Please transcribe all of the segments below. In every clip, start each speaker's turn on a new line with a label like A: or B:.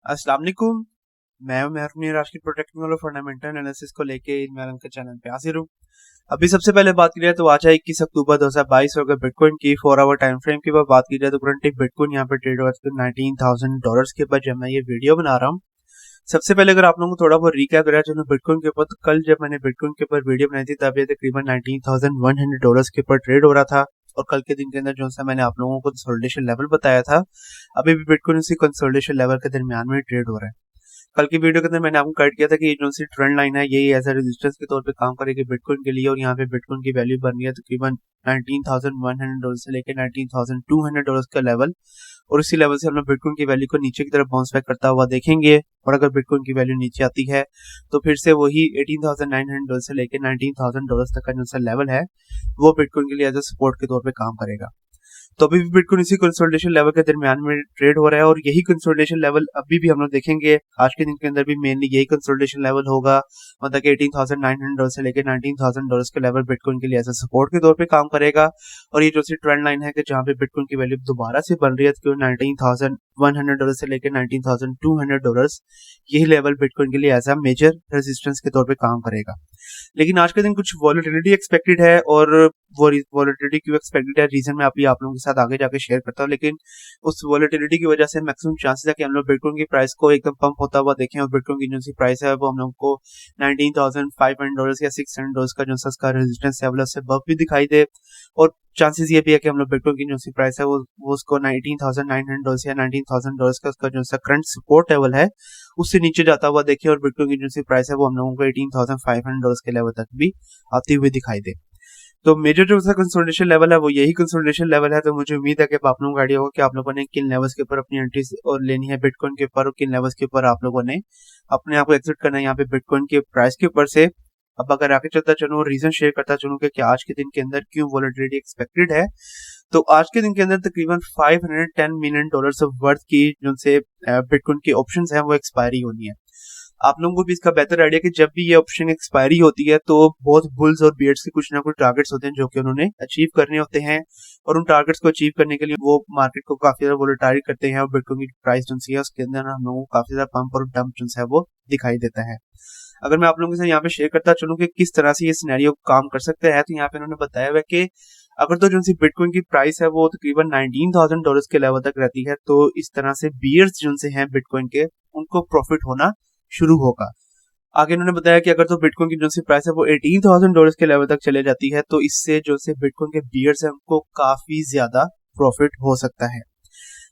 A: अस्सलाम वालेकुम। मैं अपनी आज की प्रोटेक्टिंग और फंडामेंटल एनालिसिस को लेके इनमें के चैनल पे हाजिर हूँ। अभी सबसे पहले बात की जाए तो आज है 21 अक्टूबर 2022 और अगर बिटकॉइन की 4 आवर टाइम फ्रेम की बात की जाए तो करंटली बिटकॉइन यहाँ पे ट्रेड हुआ था $19,000 के ऊपर जब मैं ये वीडियो बना रहा हूँ। सबसे पहले अगर आप लोगों को थोड़ा बहुत रिकैप करा चलो बिटकॉइन के ऊपर, तो कल जब मैंने बिटकॉइन के ऊपर वीडियो बनाई थी तब ये तकरीबन $19,100 के ऊपर ट्रेड हो रहा था और कल के दिन के अंदर जो सा मैंने आप लोगों को कंसोलिडेशन लेवल बताया था, अभी भी बिटकॉइन उसी कंसोलिडेशन लेवल के दरमियान में ट्रेड हो रहा है। कल की वीडियो के अंदर मैंने आपको गाइड किया था कि ये जो सी ट्रेंड लाइन है यही एज अ रेजिस्टेंस के तौर पे काम करेगी बिटकॉइन के लिए और यहाँ पे बिटकॉइन की वैल्यू बन रही है तकरीबन $19,100 से लेकर $19,200 का लेवल, और इसी लेवल से हम लोग बिटकॉइन की वैल्यू को नीचे की तरफ बाउंस बैक करता हुआ देखेंगे। और अगर बिटकॉइन की वैल्यू नीचे आती है तो फिर से वही $18,900 से लेकर $19,000 तक का जो सा लेवल है वो बिटकॉइन के लिए एज अ सपोर्ट के तौर पे काम करेगा। तो अभी भी बिटकॉइन इसी कंसोलिडेशन लेवल के दरमियान में ट्रेड हो रहा है और यही कंसोलिडेशन लेवल अभी भी हम लोग देखेंगे आज के दिन के अंदर भी मेनली यही कंसोलिडेशन लेवल होगा, मतलब कि $18,900 से लेकर $19,000 के लेवल बिटकॉइन के लिए ऐसा सपोर्ट के तौर पे काम करेगा। और ये जो सी ट्रेंड लाइन है कि जहाँ पे बिटकॉइन की वैल्यू दोबारा से बन रही है तो $19,100 से लेकर $19,200 यही लेवल बिटकॉइन के लिए एज अ मेजर रेजिस्टेंस के तौर पे काम करेगा। लेकिन आज के दिन कुछ वॉलेटिलिटी एक्सपेक्टेड है और वो वॉलेटिलिटी क्यों एक्सपेक्टेड है रीजन मैं आप लोगों के साथ आगे जाके शेयर करता हूँ, लेकिन उस वॉलेटिलिटी की वजह से मैक्सिमम चांसेस है कि हम लोग बिटकॉइन की प्राइस को एकदम पंप होता हुआ देखें और बिटकॉइन की जो सी प्राइस है वो हम लोग को $19,500 या $600 का जो सस्ता रेजिस्टेंस है उससे बफ भी दिखाई दे, और चांसेस ये भी है कि हम लोग बिटकॉइन की जो सी प्राइस है वो उसको $19,900 या $19,000 का उसका जो सा करंट सपोर्ट लेवल है उससे नीचे जाता हुआ देखे और बिटकॉइन की जो सी प्राइस है वो हम लोगों को $18,500 के लेवल तक भी आती हुई दिखाई दे। तो मेजर जो सा कंसोलिडेशन लेवल है वो यही कंसोलिडेशन लेवल है। तो मुझे उम्मीद है कि आप लोगों को आइडिया होगा कि आप लोगों ने किन लेवल्स के ऊपर अपनी एंट्रीज और लेनी है बिटकॉइन के ऊपर और किन लेवल्स के ऊपर आप लोगों ने अपने आप को एग्जिट करना है यहाँ पे बिटकॉइन के प्राइस के ऊपर से। अब अगर आगे चलता चलूँ और रीजन शेयर करता चलूँ कि आज के दिन के अंदर क्यों वॉलेटिलिटी एक्सपेक्टेड है, तो आज के दिन के अंदर तकरीबन $510 मिलियन ऑफ वर्थ की जो से बिटकॉइन की ऑप्शंस हैं वो एक्सपायरी होनी है। आप लोगों को भी इसका बेहतर आइडिया कि जब भी ये ऑप्शन एक्सपायरी होती है तो बहुत बुल्स और बियर्स के कुछ ना कुछ टारगेट्स होते हैं जो कि उन्होंने अचीव करने होते हैं, और उन टारगेट्स को अचीव करने के लिए वो मार्केट को काफी ज्यादा वोलेटाइल करते हैं और बिटकॉइन की प्राइस जो है उसके अंदर हम लोगों को काफी ज्यादा पंप और डंप जो है वो दिखाई देता है। अगर मैं आप लोगों के साथ यहाँ पे शेयर करता चलूँ कि किस तरह से ये सिनेरियो काम कर सकता है, तो यहाँ पे उन्होंने बताया हुआ कि अगर तो जो सी बिटकॉइन की प्राइस है वो तकरीबन $19,000 के लेवल तक रहती है तो इस तरह से बियर्स जो से हैं बिटकॉइन के उनको प्रॉफिट होना शुरू होगा। आगे उन्होंने बताया कि अगर तो बिटकॉइन की जो सी प्राइस है वो $18,000 के लेवल तक चले जाती है तो इससे जो से बिटकॉइन के बियर्स हैं उनको काफी ज्यादा प्रॉफिट हो सकता है।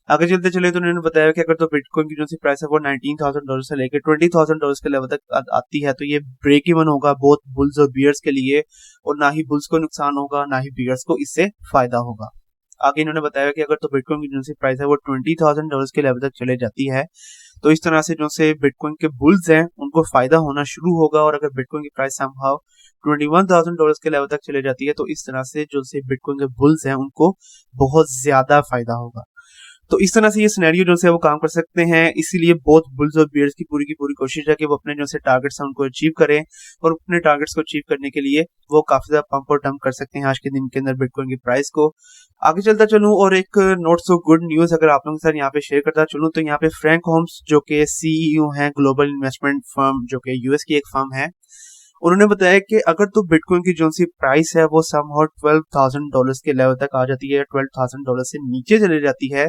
A: आगे चलते चले तो उन्होंने बताया कि अगर तो बिटकॉइन की जो सी प्राइस है वो $19,000 से लेकर $20,000 के लेवल तक आती है तो ये ब्रेक इवन होगा बहुत बुल्स और बियर्स के लिए, और ना ही बुल्स को नुकसान होगा ना ही बियर्स को इससे फायदा होगा। आगे इन्होंने बताया कि अगर तो बिटकॉइन की जो सी प्राइस है वो $20,000 के लेवल तक चले जाती है तो इस तरह से जो से बिटकॉइन के बुल्स हैं उनको फायदा होना शुरू होगा, और अगर बिटकॉइन की प्राइस समहाउ $21,000 के लेवल तक चले जाती है तो इस तरह से जो से बिटकॉइन के बुल्स हैं उनको बहुत ज्यादा फायदा होगा। तो इस तरह से ये सिनेरियो जो है वो काम कर सकते हैं, इसीलिए बहुत बुल्स और बियर्स की पूरी कोशिश है कि वो अपने जो से टारगेट्स हैं उनको अचीव करें, और अपने टारगेट्स को अचीव करने के लिए वो काफी ज्यादा पंप और डंप कर सकते हैं आज के दिन के अंदर बिटकॉइन की प्राइस को। आगे चलता चलूं और एक नॉट सो गुड न्यूज अगर आप लोगों के साथ यहाँ पे शेयर करता चलूं तो यहाँ पे फ्रैंक होम्स जो कि सीईओ हैं ग्लोबल इन्वेस्टमेंट फर्म जो कि यूएस की एक फर्म है, उन्होंने बताया कि अगर तो बिटकॉइन की जो सी प्राइस है वो समहाउ $12,000 के लेवल तक आ जाती है, $12,000 से नीचे चली जाती है,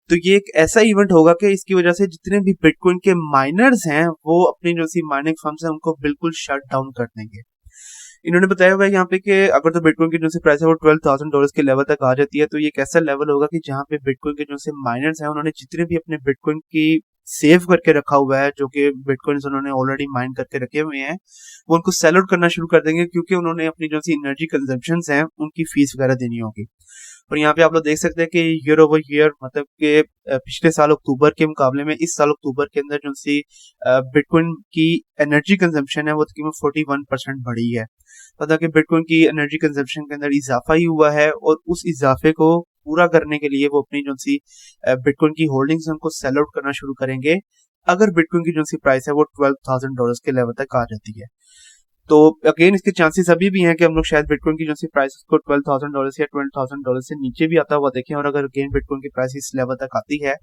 A: तो ये एक ऐसा इवेंट होगा कि इसकी वजह से जितने भी बिटकॉइन के माइनर्स हैं वो अपनी जो सी माइनिंग फर्म्स हैं उनको बिल्कुल शट डाउन कर देंगे। इन्होंने बताया हुआ है यहाँ पे कि अगर तो बिटकॉइन की जो सी प्राइस है वो $12,000 के लेवल तक आ जाती है तो ये एक ऐसा लेवल होगा कि जहाँ पे बिटकॉइन के जो से माइनर्स हैं उन्होंने जितने भी अपने बिटकॉइन की सेव करके रखा हुआ है जो कि बिटकॉइन उन्होंने ऑलरेडी माइन करके रखे हुए हैं वो उनको सेल आउट करना शुरू कर देंगे, क्योंकि उन्होंने अपनी जो सी एनर्जी कंजम्पशन हैं उनकी फीस वगैरह देनी होगी। और यहाँ पे आप लोग देख सकते हैं कि ईयर ओवर ईयर मतलब कि पिछले साल अक्टूबर के मुकाबले में इस साल अक्टूबर के अंदर जो सी बिटकॉइन की एनर्जी कंजम्पशन है वो तकरीबन 41% बढ़ी है। मतलब कि बिटकॉइन की एनर्जी कंजम्पशन के अंदर इजाफा ही हुआ है, और उस इजाफे को पूरा करने के लिए वो अपनी जो सी बिटकॉइन की होल्डिंग्स उनको सेल आउट करना शुरू करेंगे अगर बिटकॉइन की जो सी प्राइस है वो $12,000 के लेवल तक आ जाती है। तो अगेन इसके चांसेस अभी भी हैं कि हम लोग शायद बिटकॉइन की जो सी प्राइस को $12,000 या $20,000 से नीचे भी आता हुआ देखें, और अगर अगेन बिटकॉइन की प्राइस इस लेवल तक आती है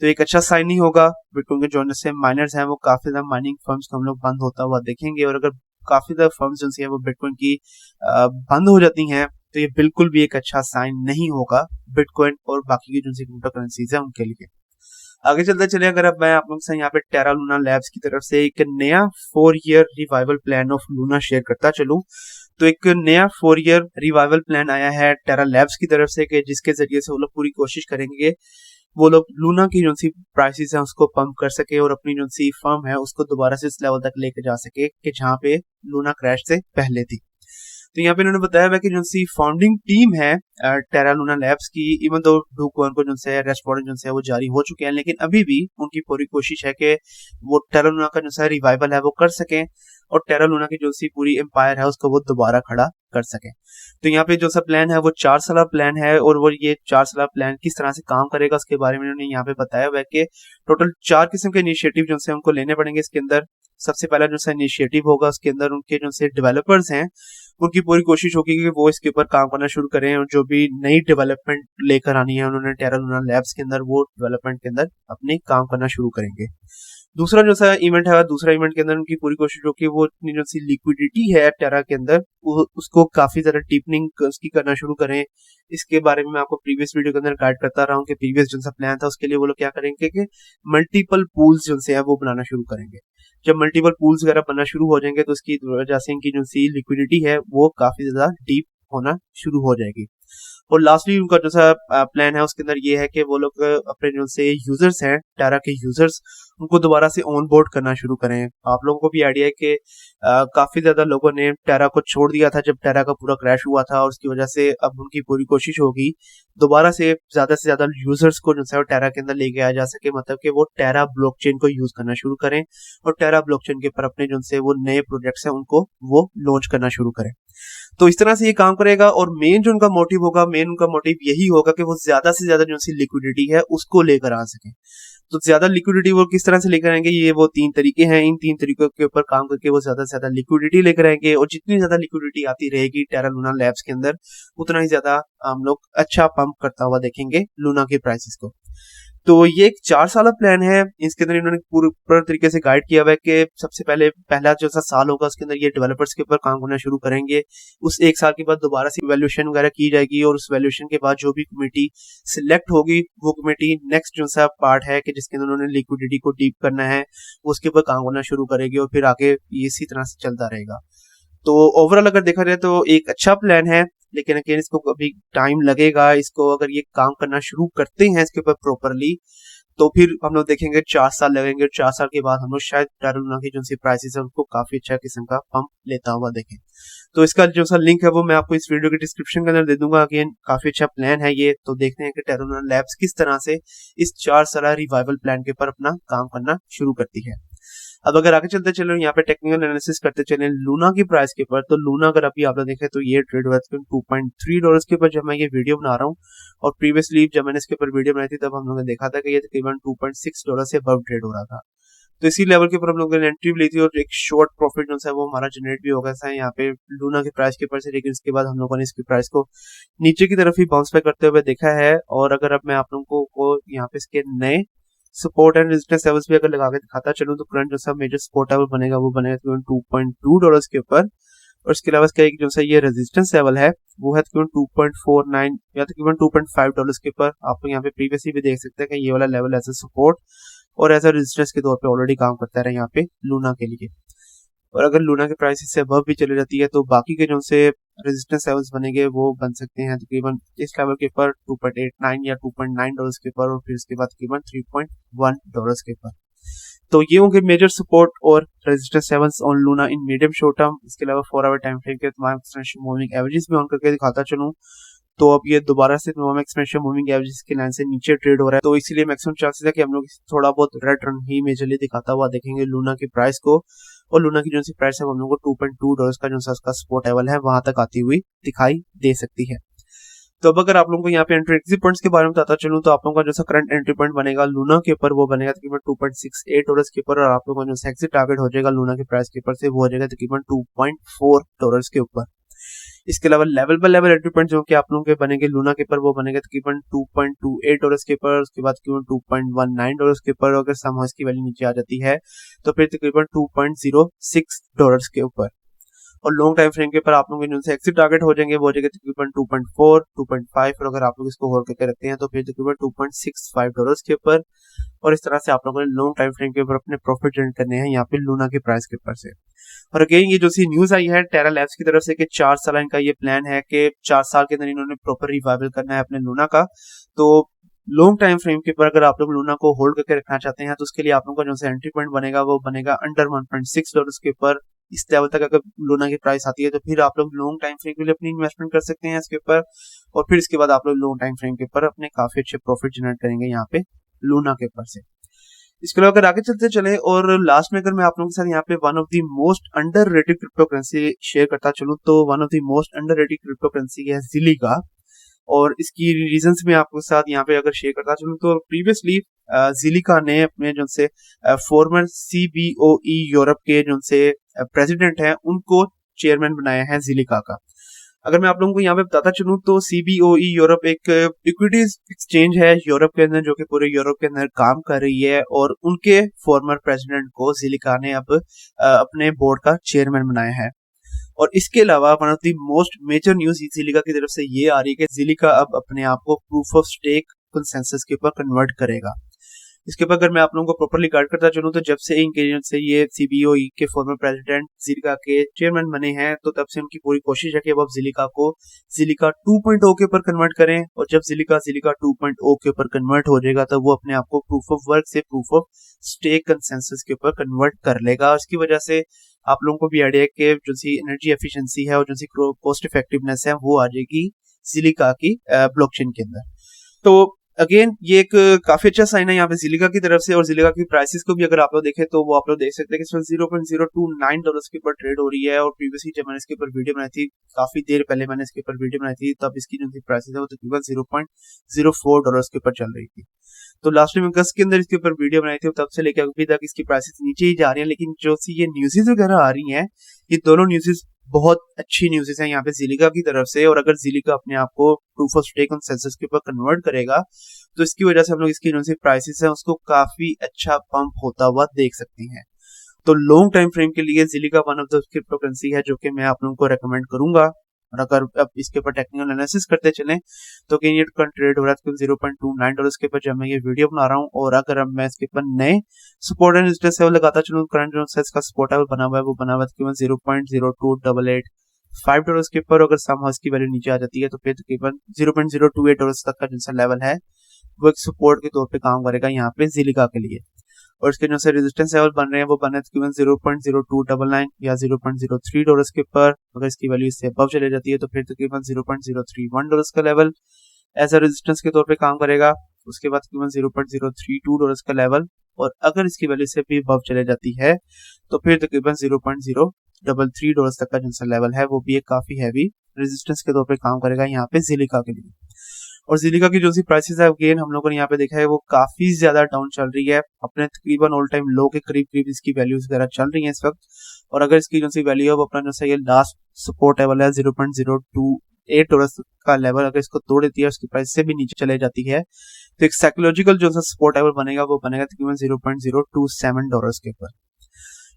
A: तो एक अच्छा साइन नहीं होगा। बिटकॉइन के जो जैसे माइनर्स हैं वो काफी ज्यादा माइनिंग फर्म्स को हम लोग बंद होता हुआ देखेंगे, और अगर काफी ज्यादा फर्म्स जो है वो बिटकॉइन की बंद हो जाती हैं तो ये बिल्कुल भी एक अच्छा साइन नहीं होगा बिटकॉइन और बाकी की जो क्रिप्टो करेंसीज है उनके लिए। आगे चलते चले, अगर अब मैं आप लोग से यहाँ पे टेरा लूना लैब्स की तरफ से एक नया 4 year revival plan of Luna share करता चलूं, तो एक नया 4 ईयर रिवाइवल प्लान आया है टेरा लैब्स की तरफ से कि जिसके जरिए से वो लोग पूरी कोशिश करेंगे वो लोग लूना की जो सी प्राइसेस है उसको पंप कर सके और अपनी जो सी फर्म है उसको दोबारा से इस लेवल तक लेके जा सके कि जहां पे लूना क्रैश से पहले थी। तो यहाँ पे इन्होंने बताया हुआ कि जो सी फाउंडिंग टीम है टेरा लूना लैब्स की, इवन दो डूकॉइन को जो है रेस्टोरेंट जो है वो जारी हो चुके हैं, लेकिन अभी भी उनकी पूरी कोशिश है कि वो टेरा लूना का जो है रिवाइवल है वो कर सकें और टेरा लूना की जो सी पूरी एम्पायर है उसको वो दोबारा खड़ा कर सके। तो यहाँ पे जो सा प्लान है वो 4 साल प्लान है, और वो ये 4 साल प्लान किस तरह से काम करेगा उसके बारे में उन्होंने यहाँ पे बताया हुआ है कि टोटल 4 किस्म के इनिशिएटिव जो है उनको लेने पड़ेंगे इसके अंदर। सबसे पहला जो सा इनिशिएटिव होगा उसके अंदर उनके जो से डेवलपर्स हैं उनकी पूरी कोशिश होगी कि वो इसके ऊपर काम करना शुरू करें और जो भी नई डेवलपमेंट लेकर आनी है उन्होंने टेरा लूना लैब्स के अंदर वो डेवलपमेंट के अंदर अपने काम करना शुरू करेंगे। दूसरा जो सा इवेंट है, दूसरा इवेंट के अंदर उनकी पूरी कोशिश होगी वो अपनी जो सी लिक्विडिटी है टेरा के अंदर उसको काफी ज्यादा डीपनिंग उसकी करना शुरू करें। इसके बारे में मैं आपको प्रीवियस वीडियो के अंदर गाइड करता रहा हूँ कि प्रीवियस जो सा प्लान था उसके लिए वो लोग क्या करेंगे कि मल्टीपल पूल्स जो है वो बनाना शुरू करेंगे। जब मल्टीपल पूल्स वगैरह बनना शुरू हो जाएंगे तो उसकी वजह से इनकी जो सी लिक्विडिटी है वो काफी ज्यादा डीप होना शुरू हो जाएगी। और लास्टली उनका जो सा प्लान है उसके अंदर ये है कि वो लोग अपने जो से यूजर्स हैं टेरा के यूजर्स उनको दोबारा से ऑन बोर्ड करना शुरू करें। आप लोगों को भी आइडिया है कि काफी ज्यादा लोगों ने टेरा को छोड़ दिया था जब टेरा का पूरा क्रैश हुआ था, और उसकी वजह से अब उनकी पूरी कोशिश होगी दोबारा से ज्यादा यूजर्स को जो है टेरा के अंदर लेके आया जा सके, मतलब कि वो टेरा ब्लॉकचेन को यूज करना शुरू करें और टेरा ब्लॉकचेन के ऊपर अपने जो से वो नए प्रोजेक्ट्स हैं उनको वो लॉन्च करना शुरू करें। तो इस तरह से ये काम करेगा, और मेन जो उनका मोटिव होगा, मेन उनका मोटिव यही होगा कि वो ज्यादा से ज्यादा जो सी लिक्विडिटी है उसको लेकर आ सके। तो ज्यादा लिक्विडिटी वो किस तरह से लेकर आएंगे, ये वो 3 तरीके हैं, इन 3 तरीकों के ऊपर काम करके वो ज्यादा से ज्यादा लिक्विडिटी लेकर आएंगे, और जितनी ज्यादा लिक्विडिटी आती रहेगी टेरा लूना लैब्स के अंदर उतना ही ज्यादा हम लोग अच्छा पंप करता हुआ देखेंगे लूना के प्राइसेस को। तो ये एक 4 साल प्लान है, इसके अंदर इन्होंने पूरे तरीके से गाइड किया हुआ है कि सबसे पहला जो सा साल होगा उसके अंदर ये डेवलपर्स के ऊपर काम करना शुरू करेंगे। उस 1 साल के बाद दोबारा से वैल्यूएशन वगैरह की जाएगी, और उस वैल्यूएशन के बाद जो भी कमेटी सिलेक्ट होगी वो कमेटी नेक्स्ट जो सा पार्ट है कि जिसके अंदर उन्होंने लिक्विडिटी को डीप करना है उसके ऊपर काम करना शुरू करेगी, और फिर आगे ये इसी तरह से चलता रहेगा। तो ओवरऑल अगर देखा जाए तो एक अच्छा प्लान है, लेकिन अगेन इसको अभी टाइम लगेगा। इसको अगर ये काम करना शुरू करते हैं इसके ऊपर प्रॉपरली तो फिर हम लोग देखेंगे 4 साल लगेंगे, और 4 साल के बाद हम लोग शायद टेरा लूना की जो सी प्राइसेस है उनको काफी अच्छा किस्म का पंप लेता हुआ देखें। तो इसका जो सा लिंक है वो मैं आपको इस वीडियो के डिस्क्रिप्शन के अंदर दे दूंगा। अगेन काफी अच्छा प्लान है ये, तो देखते हैं कि टेरा लूना लैब्स किस तरह से इस 4 साल रिवाइवल प्लान के ऊपर अपना काम करना शुरू करती है। अब अगर आगे चलते चलो यहाँ पे टेक्निकल एनालिसिस करते चले लूना की प्राइस के ऊपर, तो लूना अगर अभी आप लोग देखें तो ये ट्रेड हुआ है $2.3 के ऊपर जब मैं ये वीडियो बना रहा हूँ, और प्रीवियसली जब मैंने इसके ऊपर वीडियो बनाई थी तब हम लोगों ने देखा था कि ये तकरीबन $2.6 से अबव ट्रेड हो रहा था। तो इसी लेवल के ऊपर हम लोगों ने एंट्री ली थी और एक शॉर्ट प्रॉफिट जो है वो हमारा जनरेट भी हो गया था यहाँ पे लूना की प्राइस के ऊपर से, लेकिन इसके बाद हम लोगों ने इसकी प्राइस को नीचे की तरफ ही बाउंस बैक करते हुए देखा है। और अगर अब मैं आप लोगों को यहाँ पे इसके नए सपोर्ट एंड रेजिस्टेंस लेवल्स भी अगर लगा के दिखाता चलूं तो करंट जो सा मेजर सपोर्ट लेवल बनेगा वो बनेगा तकरीबन $2.2 के ऊपर, और इसके अलावा इसका एक जो सा ये रेजिस्टेंस लेवल है वो है तकरीबन 2.49 या तकरीबन $2.5 के ऊपर। आप लोग यहाँ पे प्रीवियसली भी देख सकते हैं कि ये वाला लेवल एज ए सपोर्ट और एज ए रेजिस्टेंस के तौर पे ऑलरेडी काम करता है यहाँ पे लूना के लिए। और अगर लूना की प्राइस इससे अबव भी चली जाती है तो बाकी के जो से रेजिस्टेंस लेवल्स बनेंगे वो बन सकते हैं तकरीबन इस लेवल के ऊपर 2.89 या $2.9 के ऊपर, और फिर इसके बाद तकरीबन $3.1 के ऊपर। तो ये होंगे मेजर सपोर्ट और resistance levels on Luna in medium short term. इसके अलावा 4 आवर टाइम फ्रेम के तमाम एक्सटेंशन मूविंग एवरेजेस भी ऑन करके दिखाता चलूं तो अब ये दोबारा से तमाम एक्सपेंशन मूविंग एवरेजेस की लाइन से नीचे ट्रेड हो रहा है, तो इसीलिए मैक्सिमम चांसेस है कि हम लोग थोड़ा बहुत रेड टर्न ही मेजरली दिखाता हुआ देखेंगे लूना की प्राइस को। और लूना की जो सी प्राइस है हम लोग को $2.2 का जो उसका सपोर्ट लेवल है वहां तक आती हुई दिखाई दे सकती है। तो अब अगर आप लोगों को यहाँ पे एंट्री एग्जिट पॉइंट्स के बारे में बताता चलूं तो आप लोगों का जो सा करंट एंट्री पॉइंट बनेगा लूना के ऊपर वो बनेगा तकरीबन $2.68 के ऊपर, और आप लोगों का जो एग्जिट टारगेट हो जाएगा लूना की प्राइस के ऊपर से वो हो जाएगा तकरीबन $2.4 के ऊपर। इसके अलावा level by level entry point जो कि आप लोगों के बनेंगे लूना के ऊपर, वो बनेंगे तकरीबन $2.28 के ऊपर, उसके बाद तकरीबन $2.19 के ऊपर। अगर समहाउ इसकी वैल्यू नीचे आ जाती है तो फिर तकरीबन $2.06 के ऊपर। और लॉन्ग टाइम फ्रेम के ऊपर आप लोगों के जो से एक्सिट टारगेट हो जाएंगे वो हो जाएंगे तकरीबन 2.4, 2.5 और अगर आप लोग इसको होल्ड करके रखते हैं तो फिर तकरीबन $2.65 के ऊपर। और इस तरह से आप लोगों ने लॉन्ग टाइम फ्रेम के ऊपर अपने प्रॉफिट जनरेट करने हैं यहाँ पे लूना के प्राइस के ऊपर से। और अगेन ये जो सी न्यूज आई है टेरा लैब्स की तरफ से कि 4 साल इनका ये प्लान है कि 4 साल के अंदर इन्होंने प्रॉपर रिवाइवल करना है अपने लूना का। तो लॉन्ग टाइम फ्रेम के ऊपर अगर आप लोग लूना को होल्ड करके रखना चाहते हैं तो उसके लिए आप लोगों का जो एंट्री पॉइंट बनेगा वो बनेगा अंडर $1.6 के ऊपर। इस लेवल तक अगर लूना की प्राइस आती है तो फिर आप लोग लॉन्ग टाइम फ्रेम के लिए अपनी इन्वेस्टमेंट कर सकते हैं इसके ऊपर। और फिर इसके बाद आप लोग लॉन्ग टाइम फ्रेम के ऊपर अपने काफी अच्छे प्रॉफिट जनरेट करेंगे यहाँ पे लूना के ऊपर से। इसके अलावा अगर आगे चलते चले और लास्ट में अगर मैं आप लोगों के साथ यहाँ पे one of the most underrated crypto currency share करता चलूं तो one of the most underrated cryptocurrency है ज़िलिका। और इसकी रीजंस में आपके साथ यहाँ पे अगर शेयर करता चलूं तो प्रीवियसली ज़िलिका ने अपने जो से फॉर्मर CBOE यूरोप के जो से प्रेसिडेंट हैं उनको चेयरमैन बनाया है ज़िलिका का। अगर मैं आप लोगों को यहाँ पे बताता चलूं तो CBOE यूरोप एक इक्विटीज एक्सचेंज है यूरोप के अंदर जो कि पूरे यूरोप के अंदर काम कर रही है और उनके फॉर्मर प्रेसिडेंट को ज़िलिका ने अब अपने बोर्ड का चेयरमैन बनाया है। और इसके अलावा one of the most major news Zilliqa की तरफ से ये आ रही है कि ज़िलिका अब अपने आप को प्रूफ ऑफ स्टेक कंसेंसस के ऊपर कन्वर्ट करेगा। इसके ऊपर अगर मैं आप लोगों को प्रॉपरली गाइड करता चलूं तो जब से इनके से ये CBOE के फॉर्मर प्रेसिडेंट ज़िलिका के चेयरमैन बने हैं तो तब से उनकी पूरी कोशिश है कि वो ज़िलिका को ज़िलिका 2.0 के ऊपर कन्वर्ट करें। और जब ज़िलिका 2.0 के ऊपर कन्वर्ट हो जाएगा तो वो अपने आप को प्रूफ ऑफ वर्क से प्रूफ ऑफ स्टेक कंसेंसस के ऊपर कन्वर्ट कर लेगा। इसकी वजह से आप लोगों को भी आइडिया है कि जो सी एनर्जी एफिशिएंसी है और जो सी कॉस्ट इफेक्टिवनेस है वो आ जाएगी ज़िलिका की ब्लॉकचेन के अंदर। तो अगेन ये एक काफी अच्छा साइन है यहाँ पे ज़िलिका की तरफ से। और ज़िलिका की प्राइसेस को भी अगर आप लोग देखें तो वो आप लोग देख सकते हैं कि इसमें $0.029 के ऊपर ट्रेड हो रही है। और प्रीवियसली जब मैंने इसके ऊपर वीडियो बनाई थी काफी देर पहले मैंने इसके ऊपर वीडियो बनाई थी तब इसकी जो प्राइसेस है वो तकरीबन $0.04 के ऊपर चल रही थी। तो लास्ट में अगस्त के अंदर इसके ऊपर वीडियो बनाई थी तब से लेकर अभी तक इसकी प्राइसेस नीचे ही जा रही है। लेकिन जो सी ये न्यूज़ेस वगैरह आ रही हैं ये दोनों न्यूज़ेस बहुत अच्छी न्यूज़ेस हैं यहाँ पे ज़िलिका की तरफ से। और अगर ज़िलिका अपने आप को प्रूफ ऑफ स्टेक कंसेंसस के ऊपर कन्वर्ट करेगा तो इसकी वजह से हम लोग इसकी जो सी प्राइसेस है उसको काफी अच्छा पंप होता हुआ देख सकते हैं। तो लॉन्ग टाइम फ्रेम के लिए Zilliqa one of the cryptocurrency है जो कि मैं आप लोगों को रेकमेंड करूंगा। और अगर अब इसके ऊपर टेक्निकल एनालिसिस करते चलें तो ये ट्रेड हो रहा है $0.29 के ऊपर जब मैं ये वीडियो बना रहा हूँ। और अगर अब मैं इसके ऊपर नए सपोर्ट एंड रेजिस्टेंस लेवल लगाता चलूँ करंट जो इसका सपोर्ट लेवल बना हुआ है वो बना हुआ है तकरीबन $0.02885 के ऊपर। अगर समहाउ इसकी वैल्यू नीचे आ जाती है तो फिर तकरीबन $0.028 तक का जो लेवल है वो एक सपोर्ट के तौर पे काम करेगा यहाँ पे ज़िलिका के लिए। और इसके जो से रेजिस्टेंस लेवल बन रहे हैं वो बन रहे हैं तकरीबन $0.0299 या $0.03 के ऊपर। अगर इसकी वैल्यू इससे अबव चले जाती है तो फिर तकरीबन $0.031 का लेवल एज अ रेजिस्टेंस के तौर पे काम करेगा। उसके बाद तकरीबन $0.032 का लेवल। और अगर इसकी वैल्यू से भी अबव चले जाती है तो फिर तकरीबन $0.033 तक का जो लेवल है वो भी एक काफी हैवी रेजिस्टेंस के तौर पे काम करेगा यहाँ पे ज़िलिका के लिए। और ज़िलिका की जो सी प्राइसेस है अगेन हम लोगों ने यहाँ पे देखा है वो काफी ज्यादा डाउन चल रही है अपने तकरीबन ऑल टाइम लो के करीब इसकी वैल्यूज वगैरह चल रही है इस वक्त। और अगर इसकी जो सी वैल्यू है वो अपना जो सा ये लास्ट सपोर्ट लेवल है $0.028 का लेवल अगर इसको तोड़ देती है उसकी प्राइस से भी नीचे चले जाती है तो एक साइकोलॉजिकल जो सा सपोर्ट लेवल बनेगा वो बनेगा तकरीबन $0.027 के ऊपर।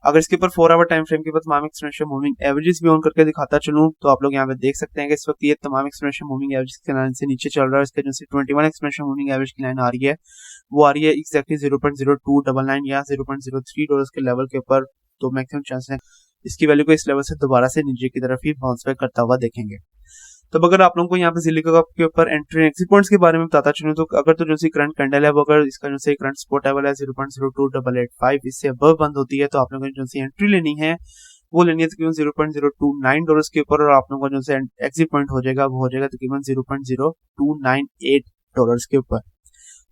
A: अगर इसके ऊपर 4 आवर टाइम फ्रेम के ऊपर तमाम एक्सपोनेंशियल मूविंग एवरेजेस भी ऑन करके दिखाता चलूं तो आप लोग यहाँ पे देख सकते हैं कि इस वक्त ये तमाम एक्सपोनेंशियल मूविंग एवरेजेस की लाइन से नीचे चल रहा है। इसके जो 21 एक्सपोनेंशियल मूविंग एवरेज की लाइन आ रही है वो आ रही है एक्जैक्टली $0.0299 या $0.03 के लेवल के ऊपर। तो मैक्सिमम चांस है इसकी वैल्यू को इस लेवल से दोबारा से नीचे की तरफ ही बाउंस बैक करता हुआ देखेंगे। तो अगर आप लोगों को यहाँ पे ज़िलिका के ऊपर एंट्री एक्सिट पॉइंट्स के बारे में बताता चलूं तो अगर तो जो सी करंट कैंडल है वो अगर इसका जो सी करंट सपोर्ट लेवल है 0.02885 इससे अबव बंद होती है तो आप लोगों को जो सी एंट्री लेनी है वो लेनी है तकरीबन $0.029 के ऊपर। और आप लोगों को जो सी एक्सिट पॉइंट हो जाएगा वो हो जाएगा तकरीबन $0.0298 के ऊपर।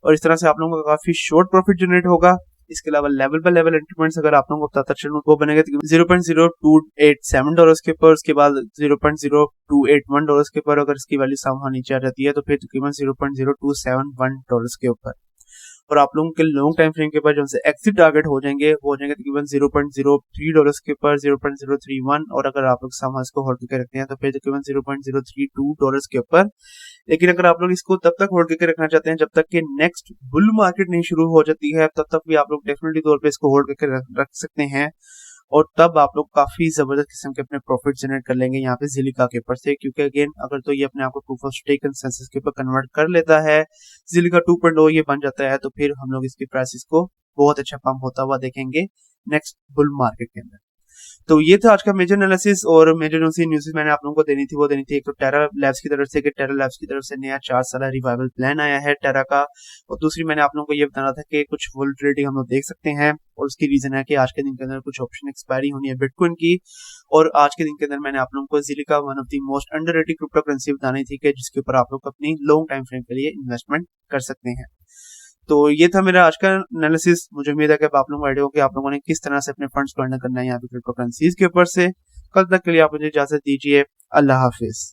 A: और इस तरह से आप लोगों का काफी शॉर्ट प्रॉफिट जनरेट होगा। इसके अलावा level by level entry points अगर आप लोगों को बताता चलूं वो बनेगा $0.0287 के ऊपर। उसके बाद $0.0281 के ऊपर अगर इसकी वैल्यू समहाउ नीचे आ जाती है तो फिर तकरीबन $0.0271 के ऊपर। और आप लोगों के लॉन्ग टाइम फ्रेम के ऊपर जो से एक्सिट टारगेट हो जाएंगे वो हो जाएंगे तकरीबन $0.03 के ऊपर 0.031, और अगर आप लोग सामान इसको होल्ड करके रखते हैं तो फिर तकरीबन $0.032 के ऊपर। लेकिन अगर आप लोग इसको तब तक होल्ड करके रखना चाहते हैं जब तक कि नेक्स्ट बुल मार्केट नहीं शुरू हो जाती है, तब तक भी आप लोग डेफिनेटली तौर पे इसको होल्ड करके रख सकते हैं, और तब आप लोग काफी जबरदस्त किस्म के अपने प्रॉफिट जनरेट कर लेंगे यहाँ पे जिलिका के ऊपर से। क्योंकि अगेन अगर तो ये अपने आप को प्रूफ ऑफ स्टेक कंसेंसस के ऊपर कन्वर्ट कर लेता है, जिलिका 2.0 ये बन जाता है, तो फिर हम लोग इसकी प्राइसेस को बहुत अच्छा पंप होता हुआ देखेंगे नेक्स्ट बुल मार्केट के अंदर। तो ये था आज का मेजर एनालिसिस, और मेजर न्यूज़ मैंने आप लोगों को देनी थी एक तो टेरा लैब्स की तरफ से कि टेरा लैब्स की तरफ से नया 4 साल रिवाइवल प्लान आया है टेरा का, और दूसरी मैंने आप लोगों को ये बताना था कि कुछ वोलेटिलिटी हम लोग देख सकते हैं, और उसकी रीजन है कि आज के दिन के अंदर कुछ ऑप्शन एक्सपायरी होनी है बिटकॉइन की, और आज के दिन के अंदर मैंने आप लोगों को Zilliqa one of the most underrated cryptocurrency बतानी थी कि जिसके ऊपर आप लोग अपनी लॉन्ग टाइम फ्रेम के लिए इन्वेस्टमेंट कर सकते हैं। तो ये था मेरा आज का एनालिसिस। मुझे उम्मीद है कि आप लोगों को आइडिया हो कि आप लोगों ने किस तरह से अपने फंड्स को अर्न करना है यहाँ पे क्रिप्टो करेंसीज के ऊपर से। कल तक के लिए आप मुझे इजाजत दीजिए। अल्लाह हाफिज।